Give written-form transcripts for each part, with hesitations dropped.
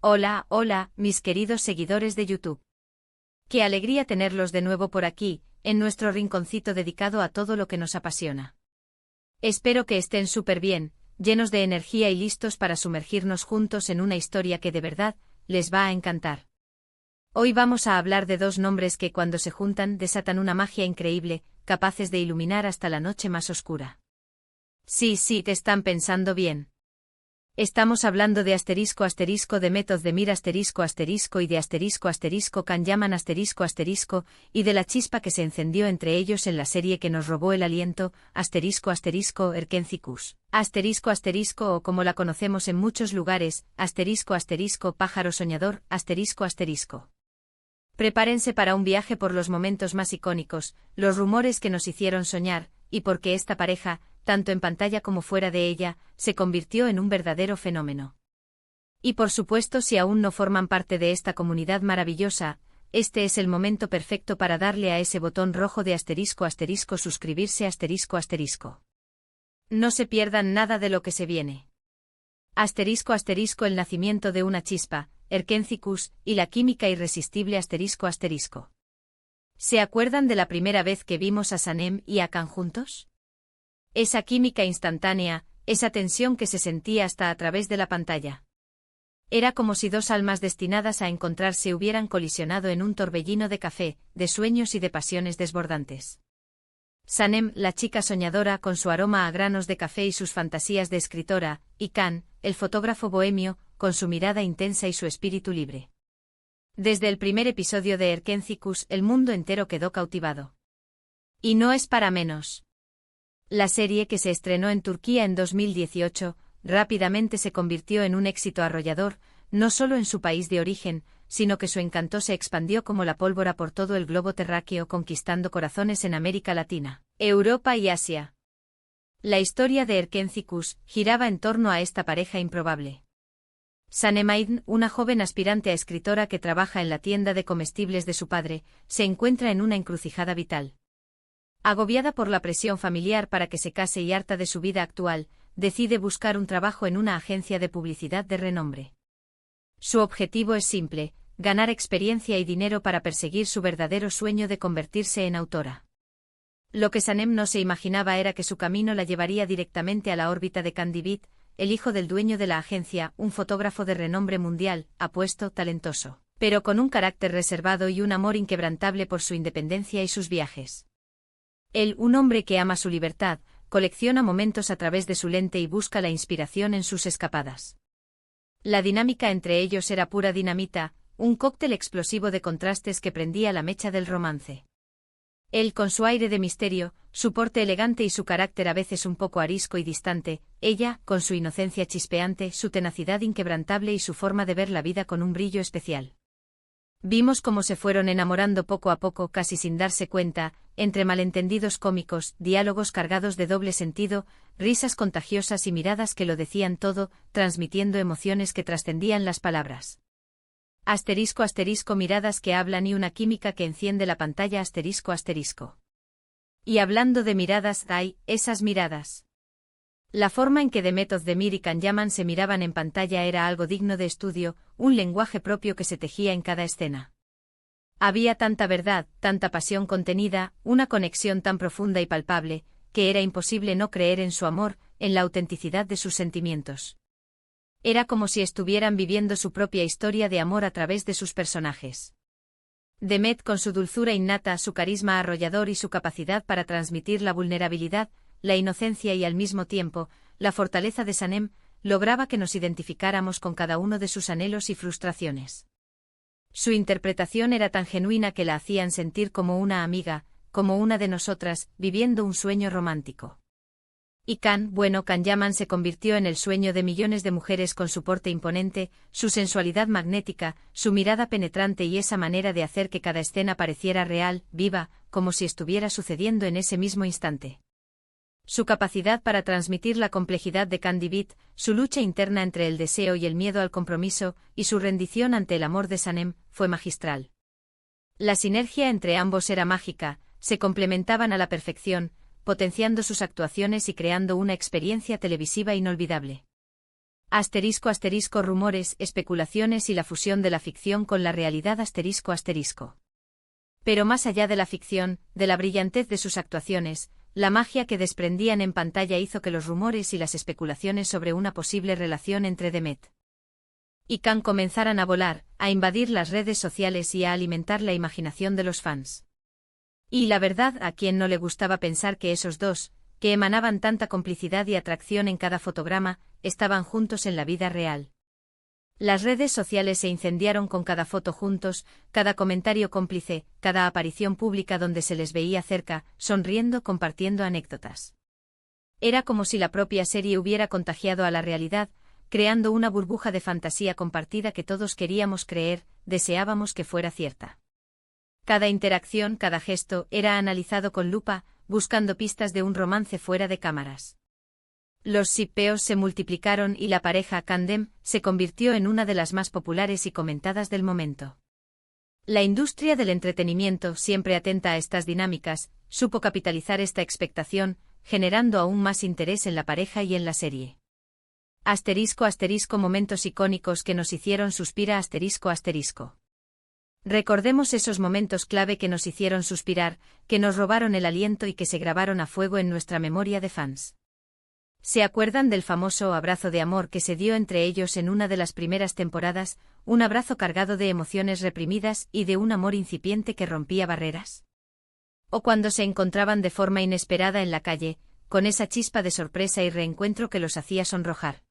Hola, hola, mis queridos seguidores de YouTube. Qué alegría tenerlos de nuevo por aquí, en nuestro rinconcito dedicado a todo lo que nos apasiona. Espero que estén súper bien, llenos de energía y listos para sumergirnos juntos en una historia que de verdad les va a encantar. Hoy vamos a hablar de dos nombres que cuando se juntan desatan una magia increíble, capaces de iluminar hasta la noche más oscura. Sí, te están pensando bien. Estamos hablando de *** de Method de Mir *** y de *** Kan-Yaman *** y de la chispa que se encendió entre ellos en la serie que nos robó el aliento, *** Erkencikus, *** o como la conocemos en muchos lugares, *** pájaro soñador, ***. Prepárense para un viaje por los momentos más icónicos, los rumores que nos hicieron soñar, y porque esta pareja, tanto en pantalla como fuera de ella, se convirtió en un verdadero fenómeno. Y por supuesto, si aún no forman parte de esta comunidad maravillosa, este es el momento perfecto para darle a ese botón rojo de *** suscribirse ***. No se pierdan nada de lo que se viene. *** el nacimiento de una chispa, Erkencikus, y la química irresistible ***. ¿Se acuerdan de la primera vez que vimos a Sanem y a Kan juntos? Esa química instantánea, esa tensión que se sentía hasta a través de la pantalla. Era como si dos almas destinadas a encontrarse hubieran colisionado en un torbellino de café, de sueños y de pasiones desbordantes. Sanem, la chica soñadora con su aroma a granos de café y sus fantasías de escritora, y Kan, el fotógrafo bohemio, con su mirada intensa y su espíritu libre. Desde el primer episodio de Erkencikus, el mundo entero quedó cautivado. Y no es para menos. La serie, que se estrenó en Turquía en 2018, rápidamente se convirtió en un éxito arrollador, no solo en su país de origen, sino que su encanto se expandió como la pólvora por todo el globo terráqueo, conquistando corazones en América Latina, Europa y Asia. La historia de Erkencikus giraba en torno a esta pareja improbable. Sanem Aydin, una joven aspirante a escritora que trabaja en la tienda de comestibles de su padre, se encuentra en una encrucijada vital. Agobiada por la presión familiar para que se case y harta de su vida actual, decide buscar un trabajo en una agencia de publicidad de renombre. Su objetivo es simple: ganar experiencia y dinero para perseguir su verdadero sueño de convertirse en autora. Lo que Sanem no se imaginaba era que su camino la llevaría directamente a la órbita de Kan David, el hijo del dueño de la agencia, un fotógrafo de renombre mundial, apuesto, talentoso, pero con un carácter reservado y un amor inquebrantable por su independencia y sus viajes. Él, un hombre que ama su libertad, colecciona momentos a través de su lente y busca la inspiración en sus escapadas. La dinámica entre ellos era pura dinamita, un cóctel explosivo de contrastes que prendía la mecha del romance. Él con su aire de misterio, su porte elegante y su carácter a veces un poco arisco y distante, ella, con su inocencia chispeante, su tenacidad inquebrantable y su forma de ver la vida con un brillo especial. Vimos cómo se fueron enamorando poco a poco, casi sin darse cuenta, entre malentendidos cómicos, diálogos cargados de doble sentido, risas contagiosas y miradas que lo decían todo, transmitiendo emociones que trascendían las palabras. *** miradas que hablan y una química que enciende la pantalla ***. Y hablando de miradas, hay esas miradas. La forma en que The Method de Mir y Kan-Yaman se miraban en pantalla era algo digno de estudio, un lenguaje propio que se tejía en cada escena. Había tanta verdad, tanta pasión contenida, una conexión tan profunda y palpable, que era imposible no creer en su amor, en la autenticidad de sus sentimientos. Era como si estuvieran viviendo su propia historia de amor a través de sus personajes. Demet, con su dulzura innata, su carisma arrollador y su capacidad para transmitir la vulnerabilidad, la inocencia y al mismo tiempo, la fortaleza de Sanem, lograba que nos identificáramos con cada uno de sus anhelos y frustraciones. Su interpretación era tan genuina que la hacían sentir como una amiga, como una de nosotras, viviendo un sueño romántico. Y Kan-Yaman se convirtió en el sueño de millones de mujeres con su porte imponente, su sensualidad magnética, su mirada penetrante y esa manera de hacer que cada escena pareciera real, viva, como si estuviera sucediendo en ese mismo instante. Su capacidad para transmitir la complejidad de Kan David, su lucha interna entre el deseo y el miedo al compromiso, y su rendición ante el amor de Sanem, fue magistral. La sinergia entre ambos era mágica, se complementaban a la perfección, potenciando sus actuaciones y creando una experiencia televisiva inolvidable. Asterisco asterisco rumores, especulaciones y la fusión de la ficción con la realidad asterisco asterisco. Pero más allá de la ficción, de la brillantez de sus actuaciones, la magia que desprendían en pantalla hizo que los rumores y las especulaciones sobre una posible relación entre Demet y Can comenzaran a volar, a invadir las redes sociales y a alimentar la imaginación de los fans. Y la verdad, ¿a quién no le gustaba pensar que esos dos, que emanaban tanta complicidad y atracción en cada fotograma, estaban juntos en la vida real? Las redes sociales se incendiaron con cada foto juntos, cada comentario cómplice, cada aparición pública donde se les veía cerca, sonriendo, compartiendo anécdotas. Era como si la propia serie hubiera contagiado a la realidad, creando una burbuja de fantasía compartida que todos queríamos creer, deseábamos que fuera cierta. Cada interacción, cada gesto, era analizado con lupa, buscando pistas de un romance fuera de cámaras. Los shippeos se multiplicaron y la pareja Candem se convirtió en una de las más populares y comentadas del momento. La industria del entretenimiento, siempre atenta a estas dinámicas, supo capitalizar esta expectación, generando aún más interés en la pareja y en la serie. Asterisco asterisco momentos icónicos que nos hicieron suspirar asterisco asterisco. Recordemos esos momentos clave que nos hicieron suspirar, que nos robaron el aliento y que se grabaron a fuego en nuestra memoria de fans. ¿Se acuerdan del famoso abrazo de amor que se dio entre ellos en una de las primeras temporadas, un abrazo cargado de emociones reprimidas y de un amor incipiente que rompía barreras? O cuando se encontraban de forma inesperada en la calle, con esa chispa de sorpresa y reencuentro que los hacía sonrojar.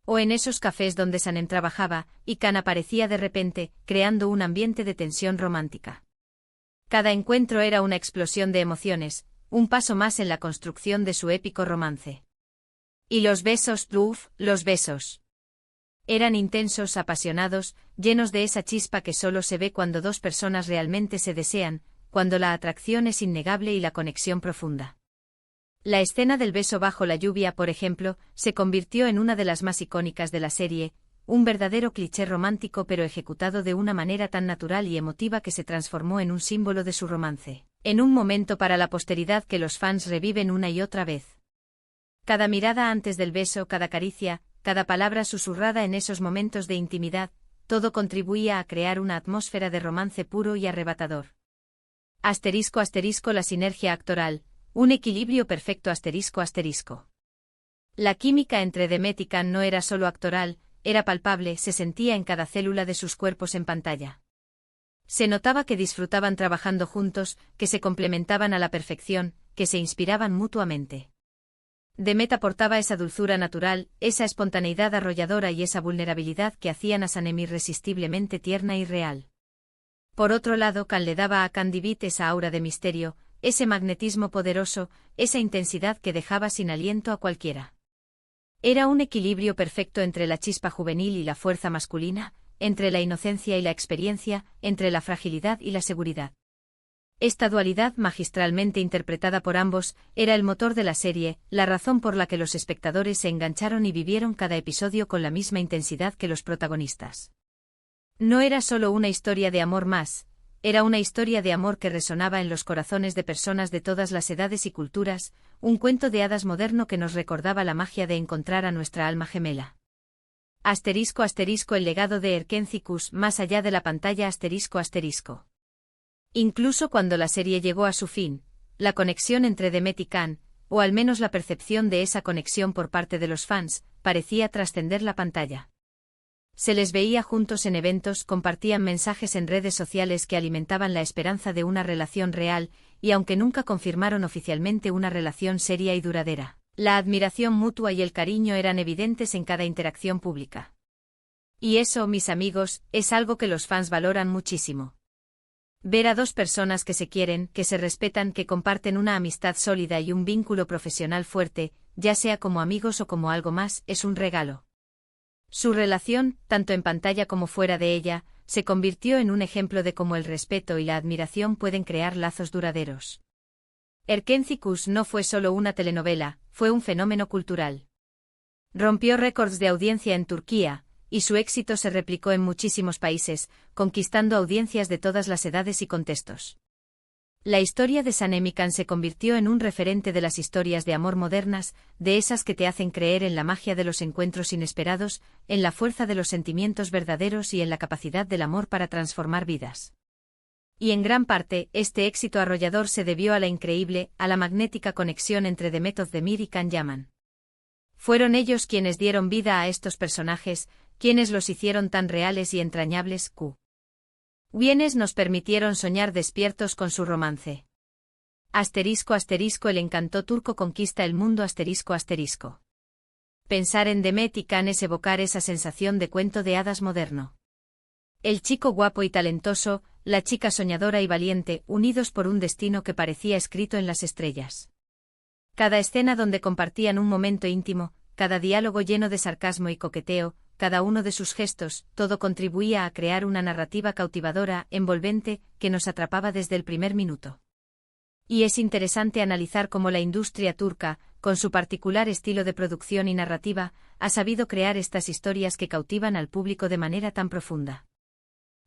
O en esos cafés donde Sanem trabajaba, y Can aparecía de repente, creando un ambiente de tensión romántica. Cada encuentro era una explosión de emociones, un paso más en la construcción de su épico romance. Y los besos, los besos. Eran intensos, apasionados, llenos de esa chispa que solo se ve cuando dos personas realmente se desean, cuando la atracción es innegable y la conexión profunda. La escena del beso bajo la lluvia, por ejemplo, se convirtió en una de las más icónicas de la serie, un verdadero cliché romántico pero ejecutado de una manera tan natural y emotiva que se transformó en un símbolo de su romance, en un momento para la posteridad que los fans reviven una y otra vez. Cada mirada antes del beso, cada caricia, cada palabra susurrada en esos momentos de intimidad, todo contribuía a crear una atmósfera de romance puro y arrebatador. Asterisco asterisco la sinergia actoral. Un equilibrio perfecto asterisco asterisco. La química entre Demet y Can no era solo actoral, era palpable, se sentía en cada célula de sus cuerpos en pantalla. Se notaba que disfrutaban trabajando juntos, que se complementaban a la perfección, que se inspiraban mutuamente. Demet aportaba esa dulzura natural, esa espontaneidad arrolladora y esa vulnerabilidad que hacían a Sanem irresistiblemente tierna y real. Por otro lado, Can le daba a Candivit esa aura de misterio, ese magnetismo poderoso, esa intensidad que dejaba sin aliento a cualquiera. Era un equilibrio perfecto entre la chispa juvenil y la fuerza masculina, entre la inocencia y la experiencia, entre la fragilidad y la seguridad. Esta dualidad, magistralmente interpretada por ambos, era el motor de la serie, la razón por la que los espectadores se engancharon y vivieron cada episodio con la misma intensidad que los protagonistas. No era solo una historia de amor más, era una historia de amor que resonaba en los corazones de personas de todas las edades y culturas, un cuento de hadas moderno que nos recordaba la magia de encontrar a nuestra alma gemela. Asterisco asterisco el legado de Erkentzikos más allá de la pantalla asterisco asterisco. Incluso cuando la serie llegó a su fin, la conexión entre Demet y Can, o al menos la percepción de esa conexión por parte de los fans, parecía trascender la pantalla. Se les veía juntos en eventos, compartían mensajes en redes sociales que alimentaban la esperanza de una relación real, y aunque nunca confirmaron oficialmente una relación seria y duradera, la admiración mutua y el cariño eran evidentes en cada interacción pública. Y eso, mis amigos, es algo que los fans valoran muchísimo. Ver a dos personas que se quieren, que se respetan, que comparten una amistad sólida y un vínculo profesional fuerte, ya sea como amigos o como algo más, es un regalo. Su relación, tanto en pantalla como fuera de ella, se convirtió en un ejemplo de cómo el respeto y la admiración pueden crear lazos duraderos. Erkentzikos no fue solo una telenovela, fue un fenómeno cultural. Rompió récords de audiencia en Turquía, y su éxito se replicó en muchísimos países, conquistando audiencias de todas las edades y contextos. La historia de Sanemikan se convirtió en un referente de las historias de amor modernas, de esas que te hacen creer en la magia de los encuentros inesperados, en la fuerza de los sentimientos verdaderos y en la capacidad del amor para transformar vidas. Y en gran parte, este éxito arrollador se debió a la increíble, a la magnética conexión entre Demet Özdemir y Can Yaman. Fueron ellos quienes dieron vida a estos personajes, quienes los hicieron tan reales y entrañables, quienes nos permitieron soñar despiertos con su romance. *** El encanto turco conquista el mundo ***. Pensar en Demet y Can es evocar esa sensación de cuento de hadas moderno. El chico guapo y talentoso, la chica soñadora y valiente, unidos por un destino que parecía escrito en las estrellas. Cada escena donde compartían un momento íntimo, cada diálogo lleno de sarcasmo y coqueteo, cada uno de sus gestos, todo contribuía a crear una narrativa cautivadora, envolvente, que nos atrapaba desde el primer minuto. Y es interesante analizar cómo la industria turca, con su particular estilo de producción y narrativa, ha sabido crear estas historias que cautivan al público de manera tan profunda.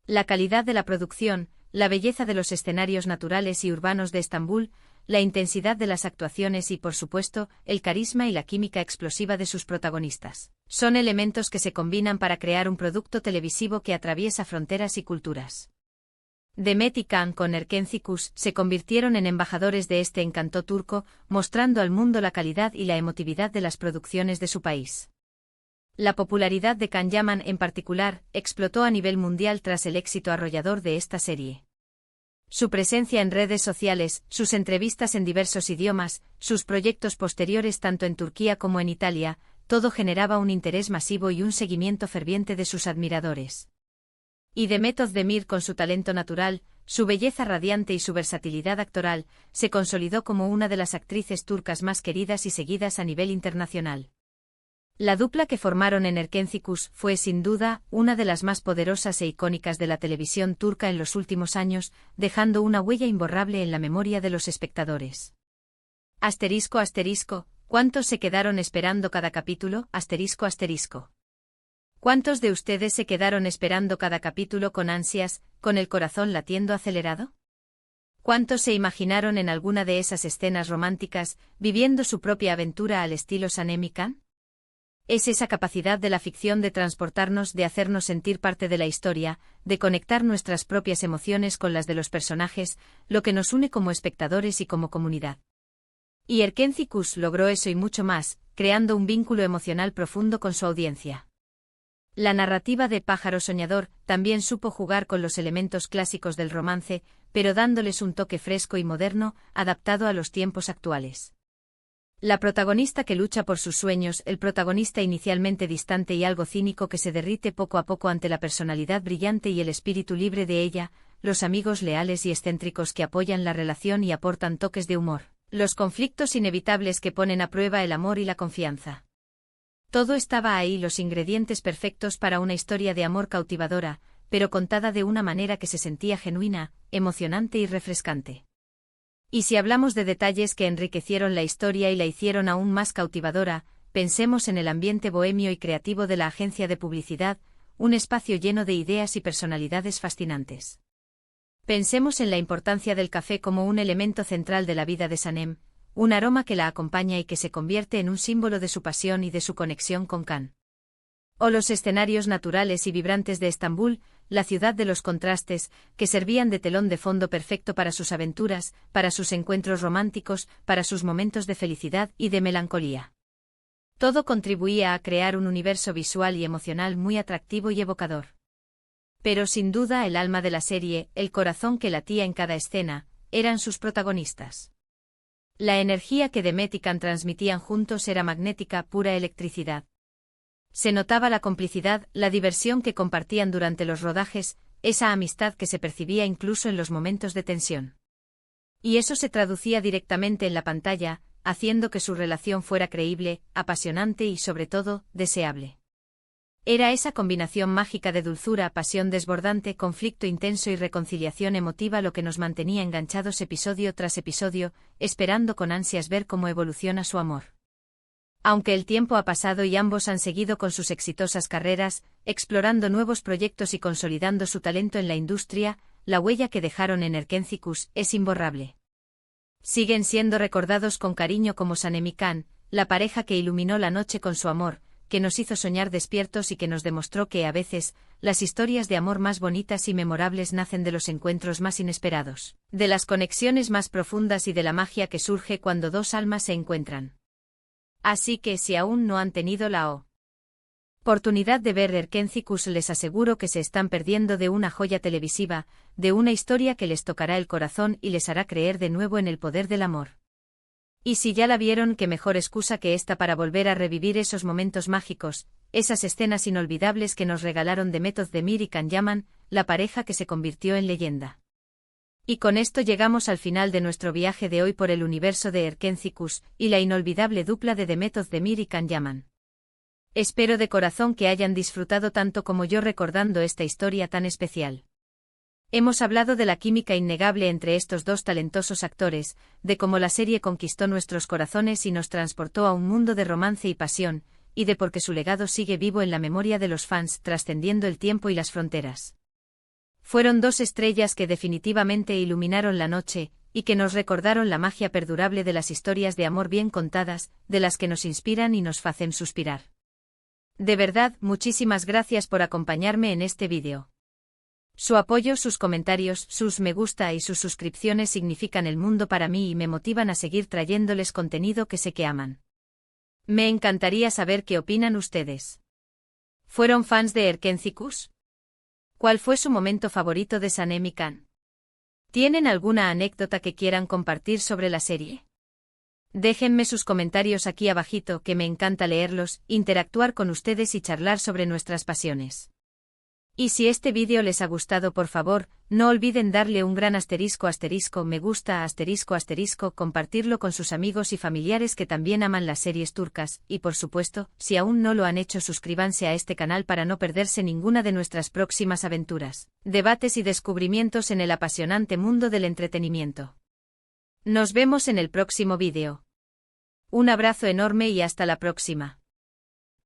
La calidad de la producción, la belleza de los escenarios naturales y urbanos de Estambul, la intensidad de las actuaciones y, por supuesto, el carisma y la química explosiva de sus protagonistas, son elementos que se combinan para crear un producto televisivo que atraviesa fronteras y culturas. Demet y Can con Erkenci se convirtieron en embajadores de este encanto turco, mostrando al mundo la calidad y la emotividad de las producciones de su país. La popularidad de Can Yaman en particular explotó a nivel mundial tras el éxito arrollador de esta serie. Su presencia en redes sociales, sus entrevistas en diversos idiomas, sus proyectos posteriores tanto en Turquía como en Italia, todo generaba un interés masivo y un seguimiento ferviente de sus admiradores. Y Demet Özdemir, con su talento natural, su belleza radiante y su versatilidad actoral, se consolidó como una de las actrices turcas más queridas y seguidas a nivel internacional. La dupla que formaron en Erkenci fue sin duda una de las más poderosas e icónicas de la televisión turca en los últimos años, dejando una huella imborrable en la memoria de los espectadores. ***, ¿cuántos se quedaron esperando cada capítulo? ***. ¿Cuántos de ustedes se quedaron esperando cada capítulo con ansias, con el corazón latiendo acelerado? ¿Cuántos se imaginaron en alguna de esas escenas románticas, viviendo su propia aventura al estilo Sanemikan? Es esa capacidad de la ficción de transportarnos, de hacernos sentir parte de la historia, de conectar nuestras propias emociones con las de los personajes, lo que nos une como espectadores y como comunidad. Y Erkenci logró eso y mucho más, creando un vínculo emocional profundo con su audiencia. La narrativa de Pájaro Soñador también supo jugar con los elementos clásicos del romance, pero dándoles un toque fresco y moderno, adaptado a los tiempos actuales. La protagonista que lucha por sus sueños, el protagonista inicialmente distante y algo cínico que se derrite poco a poco ante la personalidad brillante y el espíritu libre de ella, los amigos leales y excéntricos que apoyan la relación y aportan toques de humor, los conflictos inevitables que ponen a prueba el amor y la confianza. Todo estaba ahí, los ingredientes perfectos para una historia de amor cautivadora, pero contada de una manera que se sentía genuina, emocionante y refrescante. Y si hablamos de detalles que enriquecieron la historia y la hicieron aún más cautivadora, pensemos en el ambiente bohemio y creativo de la agencia de publicidad, un espacio lleno de ideas y personalidades fascinantes. Pensemos en la importancia del café como un elemento central de la vida de Sanem, un aroma que la acompaña y que se convierte en un símbolo de su pasión y de su conexión con Can. O los escenarios naturales y vibrantes de Estambul, la ciudad de los contrastes, que servían de telón de fondo perfecto para sus aventuras, para sus encuentros románticos, para sus momentos de felicidad y de melancolía. Todo contribuía a crear un universo visual y emocional muy atractivo y evocador. Pero sin duda el alma de la serie, el corazón que latía en cada escena, eran sus protagonistas. La energía que Demet y Can transmitían juntos era magnética, pura electricidad. Se notaba la complicidad, la diversión que compartían durante los rodajes, esa amistad que se percibía incluso en los momentos de tensión. Y eso se traducía directamente en la pantalla, haciendo que su relación fuera creíble, apasionante y, sobre todo, deseable. Era esa combinación mágica de dulzura, pasión desbordante, conflicto intenso y reconciliación emotiva lo que nos mantenía enganchados episodio tras episodio, esperando con ansias ver cómo evoluciona su amor. Aunque el tiempo ha pasado y ambos han seguido con sus exitosas carreras, explorando nuevos proyectos y consolidando su talento en la industria, la huella que dejaron en Erkenci-Kus es imborrable. Siguen siendo recordados con cariño como Sanemi-kan, la pareja que iluminó la noche con su amor, que nos hizo soñar despiertos y que nos demostró que a veces, las historias de amor más bonitas y memorables nacen de los encuentros más inesperados, de las conexiones más profundas y de la magia que surge cuando dos almas se encuentran. Así que si aún no han tenido la oportunidad de ver Erkenci-Kus, les aseguro que se están perdiendo de una joya televisiva, de una historia que les tocará el corazón y les hará creer de nuevo en el poder del amor. Y si ya la vieron, qué mejor excusa que esta para volver a revivir esos momentos mágicos, esas escenas inolvidables que nos regalaron Demet Özdemir y Can Yaman, la pareja que se convirtió en leyenda. Y con esto llegamos al final de nuestro viaje de hoy por el universo de Erkenci-Kus y la inolvidable dupla de Demet Özdemir y Can Yaman. Espero de corazón que hayan disfrutado tanto como yo recordando esta historia tan especial. Hemos hablado de la química innegable entre estos dos talentosos actores, de cómo la serie conquistó nuestros corazones y nos transportó a un mundo de romance y pasión, y de por qué su legado sigue vivo en la memoria de los fans, trascendiendo el tiempo y las fronteras. Fueron dos estrellas que definitivamente iluminaron la noche, y que nos recordaron la magia perdurable de las historias de amor bien contadas, de las que nos inspiran y nos hacen suspirar. De verdad, muchísimas gracias por acompañarme en este vídeo. Su apoyo, sus comentarios, sus me gusta y sus suscripciones significan el mundo para mí y me motivan a seguir trayéndoles contenido que sé que aman. Me encantaría saber qué opinan ustedes. ¿Fueron fans de Erkenci-Kus? ¿Cuál fue su momento favorito de Sanemi-kan? ¿Tienen alguna anécdota que quieran compartir sobre la serie? Déjenme sus comentarios aquí abajito, que me encanta leerlos, interactuar con ustedes y charlar sobre nuestras pasiones. Y si este vídeo les ha gustado, por favor, no olviden darle un gran asterisco me gusta asterisco, compartirlo con sus amigos y familiares que también aman las series turcas, y por supuesto, si aún no lo han hecho, suscríbanse a este canal para no perderse ninguna de nuestras próximas aventuras, debates y descubrimientos en el apasionante mundo del entretenimiento. Nos vemos en el próximo vídeo. Un abrazo enorme y hasta la próxima.